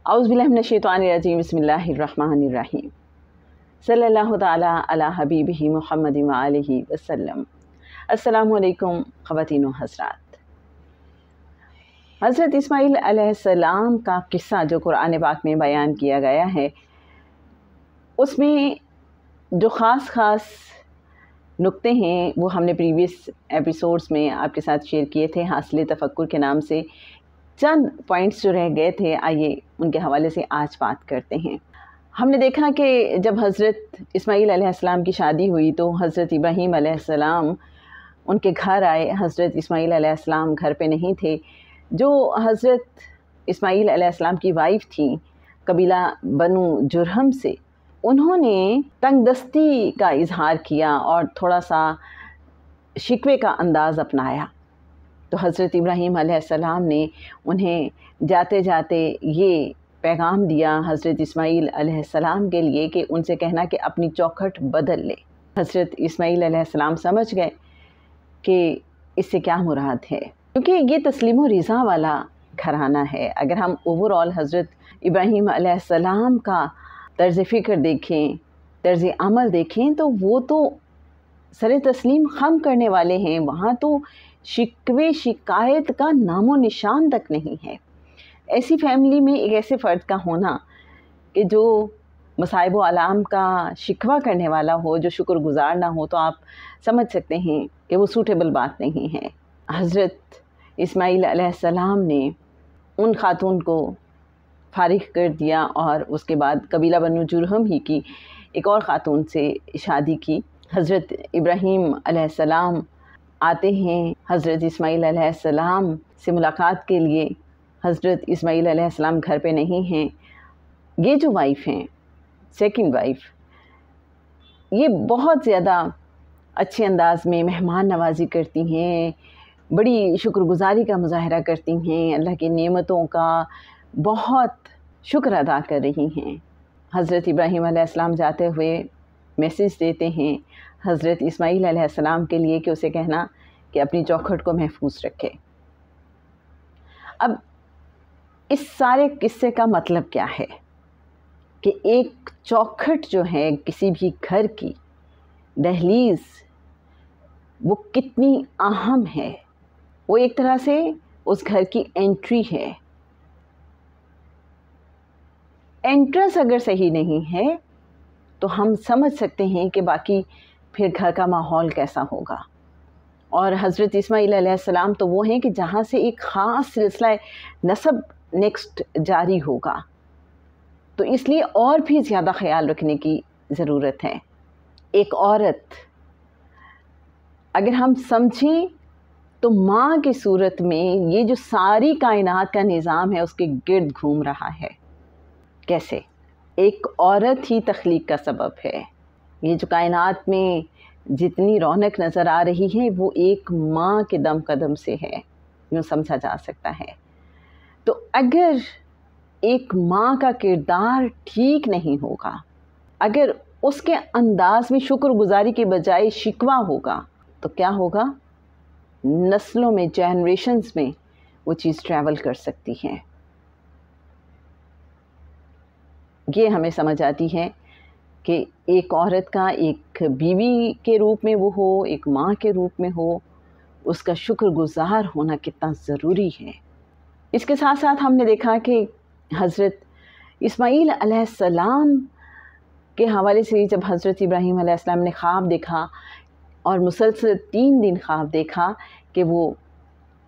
اعوذ باللہ من الشیطان الرجیم بسم اللہ الرحمن الرحیم صلی اللہ تعالیٰ علی حبیبہ محمد وآلہ وسلم۔ السلام علیکم خواتین و حضرات۔ حضرت اسماعیل علیہ السلام کا قصہ جو قرآن پاک میں بیان کیا گیا ہے، اس میں جو خاص نقطے ہیں وہ ہم نے پریویس ایپیسوڈز میں آپ کے ساتھ شیئر کیے تھے حاصل تفکر کے نام سے۔ چند پوائنٹس جو رہ گئے تھے، آئیے ان کے حوالے سے آج بات کرتے ہیں۔ ہم نے دیکھا کہ جب حضرت اسماعیل علیہ السلام کی شادی ہوئی تو حضرت ابراہیم علیہ السلام ان کے گھر آئے۔ حضرت اسماعیل علیہ السلام گھر پہ نہیں تھے۔ جو حضرت اسماعیل علیہ السلام کی وائف تھیں قبیلہ بنو جرہم سے، انہوں نے تنگ دستی کا اظہار کیا اور تھوڑا سا شکوے کا انداز اپنایا۔ تو حضرت ابراہیم علیہ السلام نے انہیں جاتے جاتے یہ پیغام دیا حضرت اسماعیل علیہ السلام کے لیے کہ ان سے کہنا کہ اپنی چوکھٹ بدل لے۔ حضرت اسماعیل علیہ السلام سمجھ گئے کہ اس سے کیا مراد ہے، کیونکہ یہ تسلیم و رضا والا گھرانہ ہے۔ اگر ہم اوور آل حضرت ابراہیم علیہ السلام کا طرز فکر دیکھیں، طرز عمل دیکھیں، تو وہ تو سر تسلیم خم کرنے والے ہیں۔ وہاں تو شکوے شکایت کا نام و نشان تک نہیں ہے۔ ایسی فیملی میں ایک ایسے فرد کا ہونا کہ جو مصائب و آلام کا شکوہ کرنے والا ہو، جو شکر گزار نہ ہو، تو آپ سمجھ سکتے ہیں کہ وہ سوٹیبل بات نہیں ہے۔ حضرت اسماعیل علیہ السلام نے ان خاتون کو فارغ کر دیا اور اس کے بعد قبیلہ بنو جرہم ہی کی ایک اور خاتون سے شادی کی۔ حضرت ابراہیم علیہ السلام آتے ہیں حضرت اسماعیل علیہ السلام سے ملاقات کے لیے۔ حضرت اسماعیل علیہ السلام گھر پہ نہیں ہیں۔ یہ جو وائف ہیں، سیکنڈ وائف، یہ بہت زیادہ اچھے انداز میں مہمان نوازی کرتی ہیں، بڑی شکر گزاری کا مظاہرہ کرتی ہیں، اللہ کی نعمتوں کا بہت شکر ادا کر رہی ہیں۔ حضرت ابراہیم علیہ السلام جاتے ہوئے میسیج دیتے ہیں حضرت اسماعیل علیہ السلام کے لیے کہ اسے کہنا کہ اپنی چوکھٹ کو محفوظ رکھے۔ اب اس سارے قصے کا مطلب کیا ہے کہ ایک چوکھٹ جو ہے کسی بھی گھر کی دہلیز، وہ کتنی اہم ہے۔ وہ ایک طرح سے اس گھر کی انٹری ہے۔ انٹرنس اگر صحیح نہیں ہے تو ہم سمجھ سکتے ہیں کہ باقی پھر گھر کا ماحول کیسا ہوگا۔ اور حضرت اسماعیل علیہ السلام تو وہ ہیں کہ جہاں سے ایک خاص سلسلہ نسب نیکسٹ جاری ہوگا، تو اس لیے اور بھی زیادہ خیال رکھنے کی ضرورت ہے۔ ایک عورت اگر ہم سمجھیں تو ماں کی صورت میں یہ جو ساری کائنات کا نظام ہے اس کے گرد گھوم رہا ہے۔ کیسے؟ ایک عورت ہی تخلیق کا سبب ہے۔ یہ جو کائنات میں جتنی رونق نظر آ رہی ہے وہ ایک ماں کے دم قدم سے ہے، یوں سمجھا جا سکتا ہے۔ تو اگر ایک ماں کا کردار ٹھیک نہیں ہوگا، اگر اس کے انداز میں شکر گزاری کے بجائے شکوہ ہوگا، تو کیا ہوگا؟ نسلوں میں، جنریشنز میں وہ چیز ٹریول کر سکتی ہے۔ یہ ہمیں سمجھ آتی ہے کہ ایک عورت کا ایک بیوی کے روپ میں وہ ہو، ایک ماں کے روپ میں ہو، اس کا شکر گزار ہونا کتنا ضروری ہے۔ اس کے ساتھ ساتھ ہم نے دیکھا کہ حضرت اسماعیل علیہ السلام کے حوالے سے جب حضرت ابراہیم علیہ السلام نے خواب دیکھا اور مسلسل 3 دن خواب دیکھا کہ وہ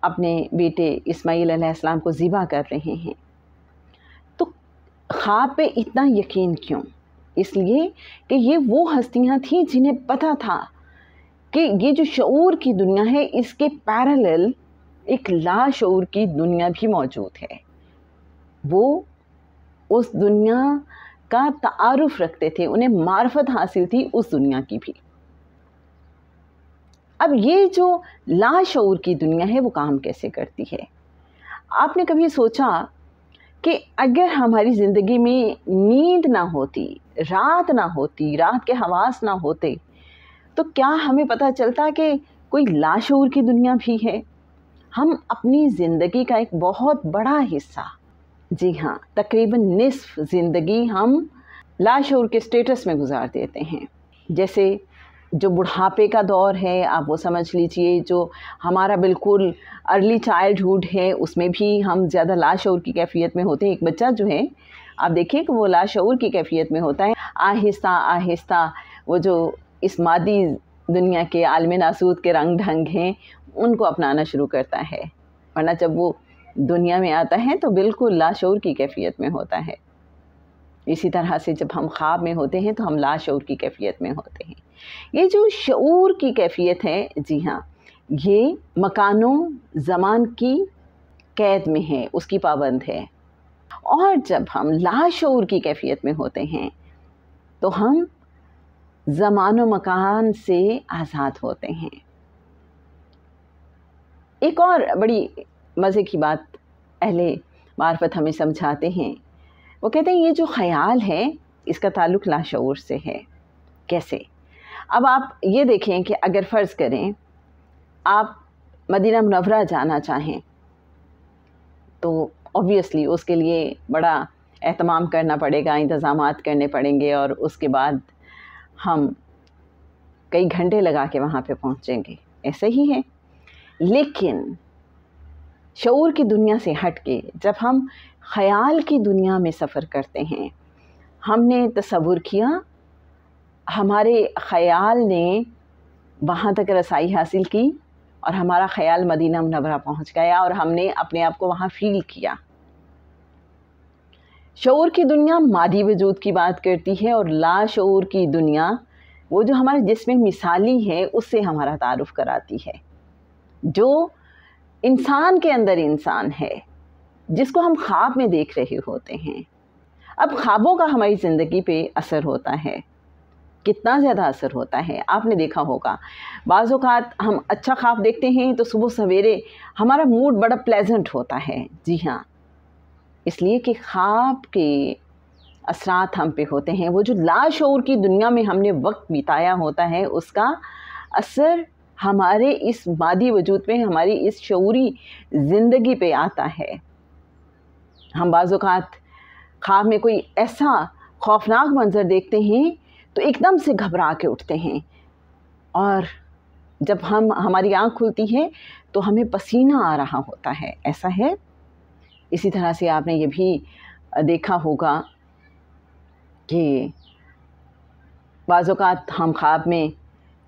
اپنے بیٹے اسماعیل علیہ السلام کو ذبح کر رہے ہیں، تو خواب پہ اتنا یقین کیوں؟ اس لیے کہ یہ وہ ہستیاں تھیں جنہیں پتہ تھا کہ یہ جو شعور کی دنیا ہے اس کے پیرالل ایک لا شعور کی دنیا بھی موجود ہے۔ وہ اس دنیا کا تعارف رکھتے تھے، انہیں معرفت حاصل تھی اس دنیا کی بھی۔ اب یہ جو لا شعور کی دنیا ہے وہ کام کیسے کرتی ہے؟ آپ نے کبھی سوچا کہ اگر ہماری زندگی میں نیند نہ ہوتی، رات نہ ہوتی، رات کے حواس نہ ہوتے، تو کیا ہمیں پتہ چلتا کہ کوئی لاشعور کی دنیا بھی ہے؟ ہم اپنی زندگی کا ایک بہت بڑا حصہ جی ہاں، تقریباً نصف زندگی ہم لاشعور کے سٹیٹس میں گزار دیتے ہیں. جیسے جو بڑھاپے کا دور ہے آپ وہ سمجھ لیجئے، جو ہمارا بالکل ارلی چائلڈہڈ ہے اس میں بھی ہم زیادہ لاشعور کی کیفیت میں ہوتے ہیں. ایک بچہ جو ہے آپ دیکھیں کہ وہ لاشعور کی کیفیت میں ہوتا ہے. آہستہ آہستہ وہ جو اس مادی دنیا کے عالم ناسوت کے رنگ ڈھنگ ہیں ان کو اپنانا شروع کرتا ہے، ورنہ جب وہ دنیا میں آتا ہے تو بالکل لاشعور کی کیفیت میں ہوتا ہے. اسی طرح سے جب ہم خواب میں ہوتے ہیں تو ہم لاشعور کی کیفیت میں ہوتے ہیں. یہ جو شعور کی کیفیت ہے، جی ہاں، یہ مکان و زمان کی قید میں ہے، اس کی پابند ہے. اور جب ہم لاشعور کی کیفیت میں ہوتے ہیں تو ہم زمان و مکان سے آزاد ہوتے ہیں. ایک اور بڑی مزے کی بات اہل معرفت ہمیں سمجھاتے ہیں. وہ کہتے ہیں یہ جو خیال ہے اس کا تعلق لاشعور سے ہے. کیسے؟ اب آپ یہ دیکھیں کہ اگر فرض کریں آپ مدینہ منورہ جانا چاہیں تو اوبویسلی اس کے لیے بڑا اہتمام کرنا پڑے گا، انتظامات کرنے پڑیں گے، اور اس کے بعد ہم کئی گھنٹے لگا کے وہاں پہ پہنچیں گے. ایسے ہی ہے. لیکن شعور کی دنیا سے ہٹ کے جب ہم خیال کی دنیا میں سفر کرتے ہیں، ہم نے تصور کیا، ہمارے خیال نے وہاں تک رسائی حاصل کی اور ہمارا خیال مدینہ منورہ پہنچ گیا اور ہم نے اپنے آپ کو وہاں فیل کیا. شعور کی دنیا مادی وجود کی بات کرتی ہے اور لاشعور کی دنیا وہ جو ہمارے جسم مثالی ہے اس سے ہمارا تعارف کراتی ہے، جو انسان کے اندر انسان ہے جس کو ہم خواب میں دیکھ رہے ہوتے ہیں. اب خوابوں کا ہماری زندگی پہ اثر ہوتا ہے، کتنا زیادہ اثر ہوتا ہے. آپ نے دیکھا ہوگا بعض اوقات ہم اچھا خواب دیکھتے ہیں تو صبح سویرے ہمارا موڈ بڑا پلیزنٹ ہوتا ہے. جی ہاں، اس لیے کہ خواب کے اثرات ہم پہ ہوتے ہیں. وہ جو لاشعور کی دنیا میں ہم نے وقت بتایا ہوتا ہے اس کا اثر ہمارے اس مادی وجود پہ، ہماری اس شعوری زندگی پہ آتا ہے. ہم بعض اوقات خواب میں کوئی ایسا خوفناک منظر دیکھتے ہیں تو ایک دم سے گھبرا کے اٹھتے ہیں، اور جب ہماری آنکھ کھلتی ہے تو ہمیں پسینہ آ رہا ہوتا ہے. ایسا ہے. اسی طرح سے آپ نے یہ بھی دیکھا ہوگا کہ بعض اوقات ہم خواب میں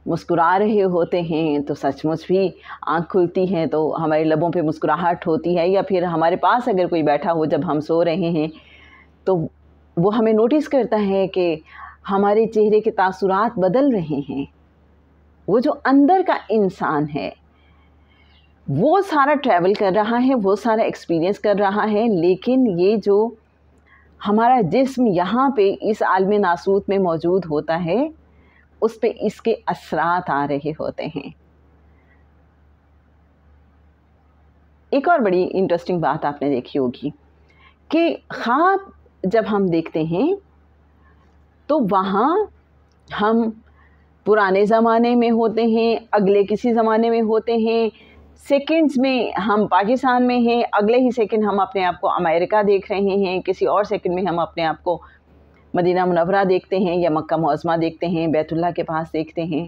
مسکرا رہے ہوتے ہیں تو سچ مچ بھی آنکھ کھلتی ہے تو ہمارے لبوں پہ مسکراہٹ ہوتی ہے، یا پھر ہمارے پاس اگر کوئی بیٹھا ہو جب ہم سو رہے ہیں تو وہ ہمیں نوٹس کرتا ہے کہ ہمارے چہرے کے تاثرات بدل رہے ہیں. وہ جو اندر کا انسان ہے وہ سارا ٹریول کر رہا ہے، وہ سارا ایکسپیرینس کر رہا ہے، لیکن یہ جو ہمارا جسم یہاں پہ اس عالم ناسوت میں موجود ہوتا ہے اس پہ اس کے اثرات آ رہے ہوتے ہیں. ایک اور بڑی انٹرسٹنگ بات آپ نے دیکھی ہوگی کہ خواب جب ہم دیکھتے ہیں تو وہاں ہم پرانے زمانے میں ہوتے ہیں، اگلے کسی زمانے میں ہوتے ہیں، سیکنڈز میں ہم پاکستان میں ہیں، اگلے ہی سیکنڈ ہم اپنے آپ کو امریکہ دیکھ رہے ہیں، کسی اور سیکنڈ میں ہم اپنے آپ کو مدینہ منورہ دیکھتے ہیں یا مکہ معظمہ دیکھتے ہیں، بیت اللہ کے پاس دیکھتے ہیں.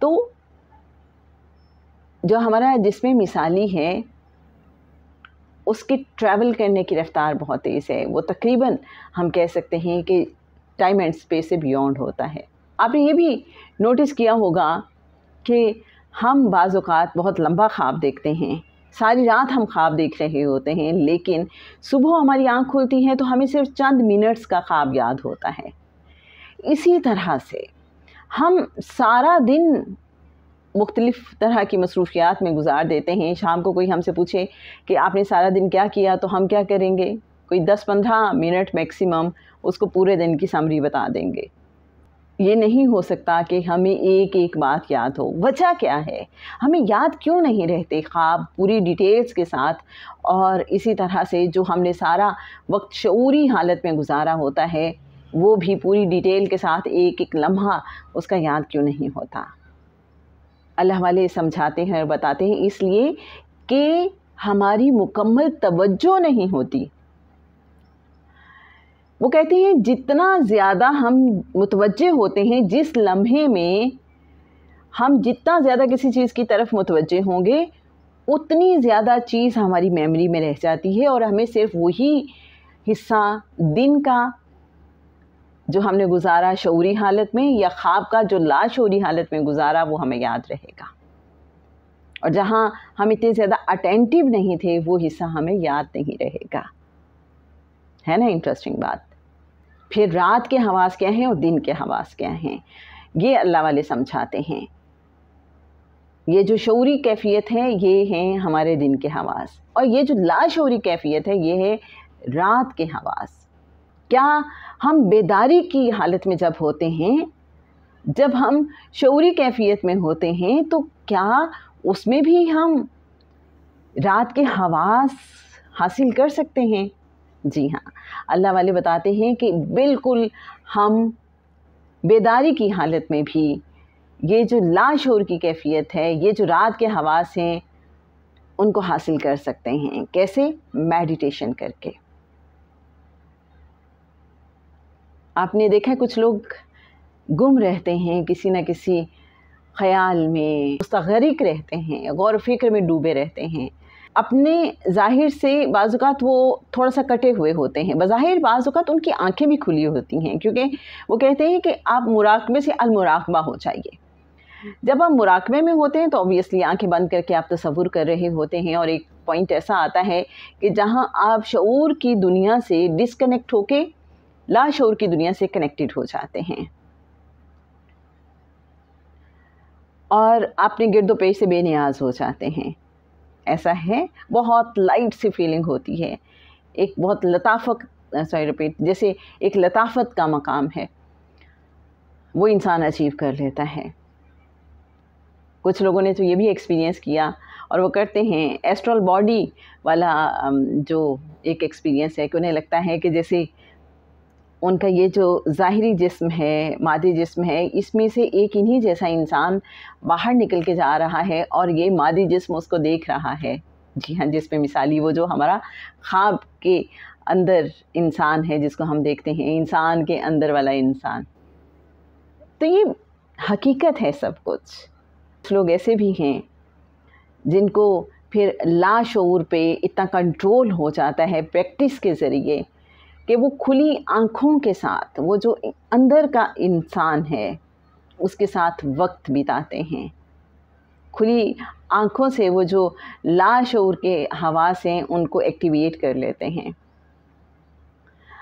تو جو ہمارا جسم مثالی ہے اس کے ٹریول کرنے کی رفتار بہت تیز ہے. وہ تقریباً ہم کہہ سکتے ہیں کہ ٹائم اینڈ اسپیس سے بیونڈ ہوتا ہے. آپ نے یہ بھی نوٹس کیا ہوگا کہ ہم بعض اوقات بہت لمبا خواب دیکھتے ہیں، ساری رات ہم خواب دیکھ رہے ہوتے ہیں، لیکن صبح ہماری آنکھ کھلتی ہے تو ہمیں صرف چند منٹس کا خواب یاد ہوتا ہے. اسی طرح سے ہم سارا دن مختلف طرح کی مصروفیات میں گزار دیتے ہیں. شام کو کوئی ہم سے پوچھے کہ آپ نے سارا دن کیا کیا تو ہم کیا کریں گے؟ کوئی 10-15 منٹ میکسیمم اس کو پورے دن کی سمری بتا دیں گے. یہ نہیں ہو سکتا کہ ہمیں ایک ایک بات یاد ہو. وجہ کیا ہے؟ ہمیں یاد کیوں نہیں رہتے خواب پوری ڈیٹیلز کے ساتھ؟ اور اسی طرح سے جو ہم نے سارا وقت شعوری حالت میں گزارا ہوتا ہے وہ بھی پوری ڈیٹیل کے ساتھ ایک ایک لمحہ اس کا یاد کیوں نہیں ہوتا؟ اللہ والے سمجھاتے ہیں اور بتاتے ہیں اس لیے کہ ہماری مکمل توجہ نہیں ہوتی وہ کہتے ہیں جتنا زیادہ ہم متوجہ ہوتے ہیں، جس لمحے میں ہم جتنا زیادہ کسی چیز کی طرف متوجہ ہوں گے اتنی زیادہ چیز ہماری میموری میں رہ جاتی ہے، اور ہمیں صرف وہی حصہ دن کا جو ہم نے گزارا شعوری حالت میں، یا خواب کا جو لاشعوری حالت میں گزارا، وہ ہمیں یاد رہے گا، اور جہاں ہم اتنے زیادہ اٹینٹیو نہیں تھے وہ حصہ ہمیں یاد نہیں رہے گا. ہے نا انٹرسٹنگ بات. پھر رات کے حواس کیا ہیں اور دن کے حواس کیا ہیں، یہ اللہ والے سمجھاتے ہیں. یہ جو شعوری کیفیت ہے یہ ہیں ہمارے دن کے حواس، اور یہ جو لاشعوری کیفیت ہے یہ ہے رات کے حواس. کیا ہم بیداری کی حالت میں جب ہوتے ہیں، جب ہم شعوری کیفیت میں ہوتے ہیں، تو کیا اس میں بھی ہم رات کے حواس حاصل کر سکتے ہیں؟ جی ہاں، اللہ والے بتاتے ہیں کہ بالکل ہم بیداری کی حالت میں بھی یہ جو لاشعور کی کیفیت ہے، یہ جو رات کے حواس ہیں، ان کو حاصل کر سکتے ہیں. کیسے؟ میڈیٹیشن کر کے. آپ نے دیکھا ہے کچھ لوگ گم رہتے ہیں کسی نہ کسی خیال میں، مستغرق رہتے ہیں، غور و فکر میں ڈوبے رہتے ہیں. اپنے ظاہر سے بعض اوقات وہ تھوڑا سا کٹے ہوئے ہوتے ہیں، بظاہر بعض اوقات ان کی آنکھیں بھی کھلی ہوتی ہیں، کیونکہ وہ کہتے ہیں کہ آپ مراقبے سے المراقبہ ہو جائیے. جب آپ مراقبے میں ہوتے ہیں تو obviously آنکھیں بند کر کے آپ تصور کر رہے ہوتے ہیں، اور ایک پوائنٹ ایسا آتا ہے کہ جہاں آپ شعور کی دنیا سے ڈسکنیکٹ ہو کے لاشعور کی دنیا سے کنیکٹڈ ہو جاتے ہیں، اور اپنے گرد و پیش سے بے نیاز ہو جاتے ہیں. ایسا ہے، بہت لائٹ سی فیلنگ ہوتی ہے، ایک بہت جیسے ایک لطافت کا مقام ہے، وہ انسان اچیو کر لیتا ہے. کچھ لوگوں نے تو یہ بھی ایکسپیرینس کیا، اور وہ کرتے ہیں ایسٹرل باڈی والا جو ایک ایکسپیرینس ہے، کہ انہیں لگتا ہے کہ جیسے ان کا یہ جو ظاہری جسم ہے، مادی جسم ہے، اس میں سے ایک انہی جیسا انسان باہر نکل کے جا رہا ہے، اور یہ مادی جسم اس کو دیکھ رہا ہے. جی ہاں، جس میں مثالی وہ جو ہمارا خواب کے اندر انسان ہے جس کو ہم دیکھتے ہیں، انسان کے اندر والا انسان. تو یہ حقیقت ہے سب کچھ. کچھ لوگ ایسے بھی ہیں جن کو پھر لاشعور پہ اتنا کنٹرول ہو جاتا ہے پریکٹس کے ذریعے کہ وہ کھلی آنکھوں کے ساتھ وہ جو اندر کا انسان ہے اس کے ساتھ وقت بتاتے ہیں. کھلی آنکھوں سے وہ جو لاشعور کے حواس ہیں ان کو ایکٹیویٹ کر لیتے ہیں.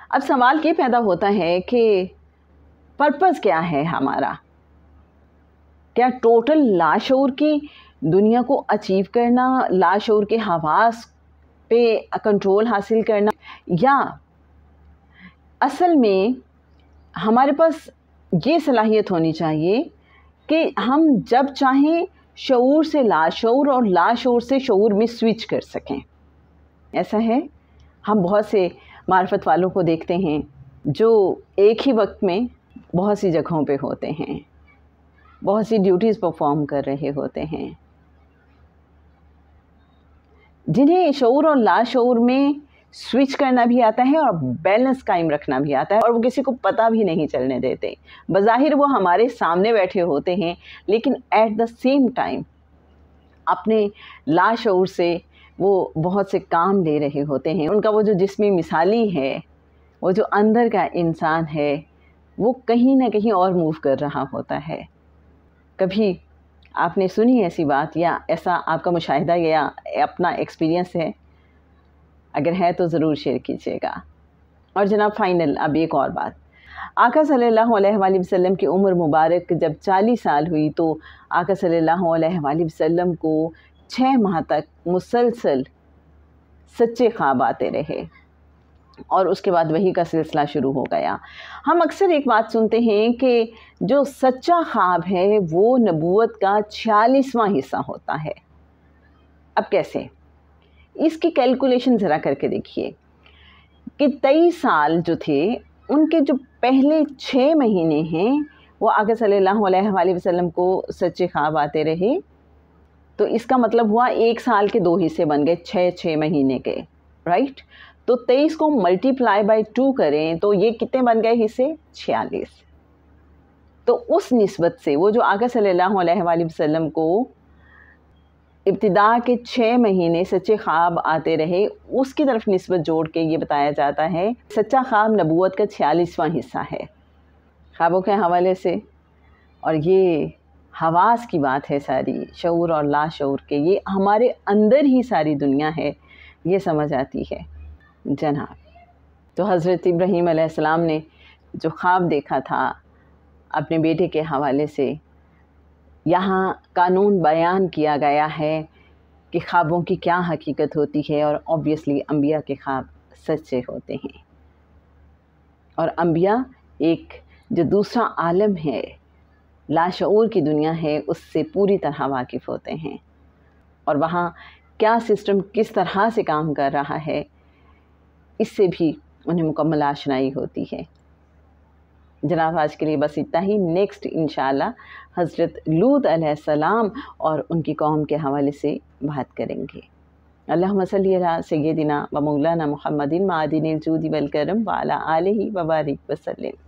اب سوال یہ پیدا ہوتا ہے کہ پرپز کیا ہے ہمارا؟ کیا ٹوٹل لاشعور کی دنیا کو اچیو کرنا، لاشعور کے حواس پہ کنٹرول حاصل کرنا، یا اصل میں ہمارے پاس یہ صلاحیت ہونی چاہیے کہ ہم جب چاہیں شعور سے لاشعور اور لاشعور سے شعور میں سوئچ کر سکیں؟ ایسا ہے، ہم بہت سے معرفت والوں کو دیکھتے ہیں جو ایک ہی وقت میں بہت سی جگہوں پہ ہوتے ہیں، بہت سی ڈیوٹیز پرفارم کر رہے ہوتے ہیں، جنہیں شعور اور لاشعور میں سوئچ کرنا بھی آتا ہے اور بیلنس قائم رکھنا بھی آتا ہے، اور وہ کسی کو پتہ بھی نہیں چلنے دیتے. بظاہر وہ ہمارے سامنے بیٹھے ہوتے ہیں، لیکن ایٹ دا سیم ٹائم اپنے لاشعور سے وہ بہت سے کام لے رہے ہوتے ہیں. ان کا وہ جو جسمی مثالی ہے، وہ جو اندر کا انسان ہے، وہ کہیں نہ کہیں اور موو کر رہا ہوتا ہے. کبھی آپ نے سنی ایسی بات، یا ایسا آپ کا مشاہدہ یا اپنا ایکسپیرینس ہے؟ اگر ہے تو ضرور شیئر کیجیے گا. اور جناب فائنل اب ایک اور بات، آقا صلی اللہ علیہ وآلہ وسلم کی عمر مبارک جب 40 سال ہوئی تو آقا صلی اللہ علیہ وآلہ وسلم کو 6 ماہ تک مسلسل سچے خواب آتے رہے، اور اس کے بعد وحی کا سلسلہ شروع ہو گیا. ہم اکثر ایک بات سنتے ہیں کہ جو سچا خواب ہے وہ نبوت کا 46واں حصہ ہوتا ہے. اب کیسے؟ اس کی کیلکولیشن ذرا کر کے دیکھیے کہ 23 سال جو تھے ان کے جو پہلے 6 مہینے ہیں وہ آقا صلی اللہ علیہ وآلہ وسلم کو سچے خواب آتے رہے. تو اس کا مطلب ہوا 1 سال کے 2 حصے بن گئے، 6 مہینے کے، رائٹ؟ تو 23 کو ملٹیپلائی بائی 2 کریں تو یہ کتنے بن گئے حصے؟ 46۔ تو اس نسبت سے وہ جو آقا صلی اللہ علیہ وآلہ وسلم کو ابتدا کے 6 مہینے سچے خواب آتے رہے، اس کی طرف نسبت جوڑ کے یہ بتایا جاتا ہے سچا خواب نبوت کا 46واں حصہ ہے خوابوں کے حوالے سے۔ اور یہ حواس کی بات ہے ساری، شعور اور لاشعور کے، یہ ہمارے اندر ہی ساری دنیا ہے، یہ سمجھ آتی ہے جناب۔ تو حضرت ابراہیم علیہ السلام نے جو خواب دیکھا تھا اپنے بیٹے کے حوالے سے، یہاں قانون بیان کیا گیا ہے کہ خوابوں کی کیا حقیقت ہوتی ہے، اور اوبیسلی انبیاء کے خواب سچے ہوتے ہیں، اور انبیاء ایک جو دوسرا عالم ہے، لاشعور کی دنیا ہے، اس سے پوری طرح واقف ہوتے ہیں، اور وہاں کیا سسٹم کس طرح سے کام کر رہا ہے اس سے بھی انہیں مکمل آشنائی ہوتی ہے۔ جناب آج کے لیے بس اتنا ہی، نیکسٹ انشاءاللہ حضرت لوط علیہ السلام اور ان کی قوم کے حوالے سے بات کریں گے۔ اللہم صلی علی سیدنا و مولانا محمد معدن الجود والکرم وعلی آلہ وبارک وسلم۔